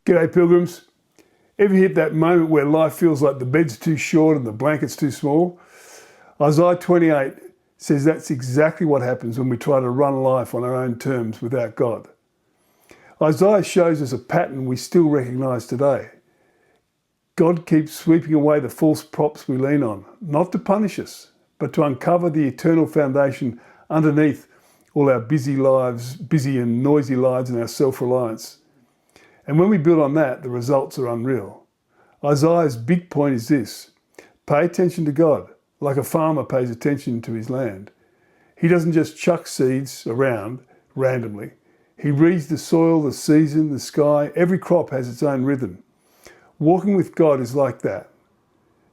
G'day pilgrims. Ever hit that moment where life feels like the bed's too short and the blanket's too small? Isaiah 28 says that's exactly what happens when we try to run life on our own terms without God. Isaiah shows us a pattern we still recognise today. God keeps sweeping away the false props we lean on, not to punish us, but to uncover the eternal foundation underneath all our busy and noisy lives and our self-reliance. And when we build on that, the results are unreal. Isaiah's big point is this: pay attention to God, like a farmer pays attention to his land. He doesn't just chuck seeds around randomly. He reads the soil, the season, the sky. Every crop has its own rhythm. Walking with God is like that.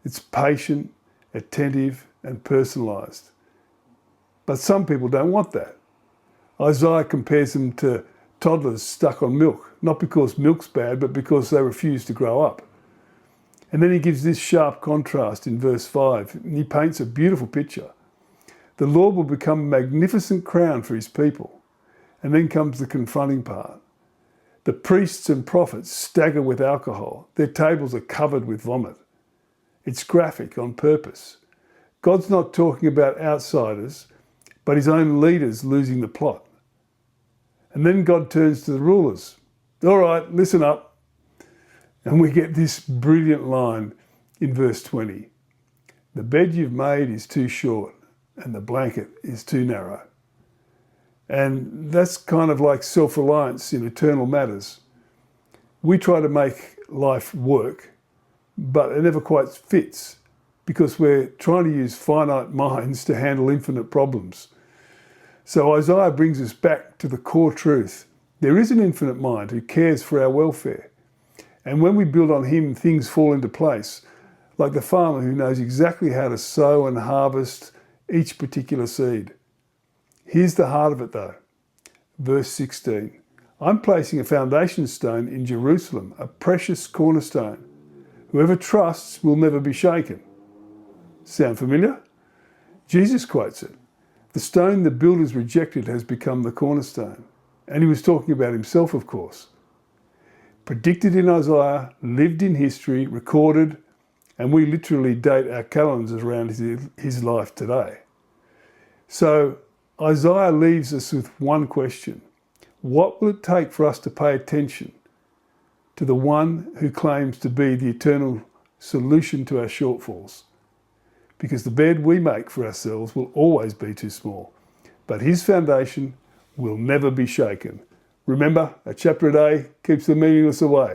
It's patient, attentive, and personalised. But some people don't want that. Isaiah compares them to toddlers stuck on milk, not because milk's bad, but because they refuse to grow up. And then he gives this sharp contrast in verse 5, and he paints a beautiful picture. The Lord will become a magnificent crown for his people. And then comes the confronting part. The priests and prophets stagger with alcohol. Their tables are covered with vomit. It's graphic on purpose. God's not talking about outsiders, but his own leaders losing the plot. And then God turns to the rulers. All right, listen up. And we get this brilliant line in verse 20. The bed you've made is too short and the blanket is too narrow. And that's kind of like self-reliance in eternal matters. We try to make life work, but it never quite fits because we're trying to use finite minds to handle infinite problems. So Isaiah brings us back to the core truth. There is an infinite mind who cares for our welfare. And when we build on him, things fall into place, like the farmer who knows exactly how to sow and harvest each particular seed. Here's the heart of it though. Verse 16. I'm placing a foundation stone in Jerusalem, a precious cornerstone. Whoever trusts will never be shaken. Sound familiar? Jesus quotes it. The stone the builders rejected has become the cornerstone. And he was talking about himself, of course. Predicted in Isaiah, lived in history, recorded, and we literally date our calendars around his life today. So Isaiah leaves us with one question. What will it take for us to pay attention to the one who claims to be the eternal solution to our shortfalls? Because the bed we make for ourselves will always be too small, but his foundation will never be shaken. Remember, a chapter a day keeps the meaningless away.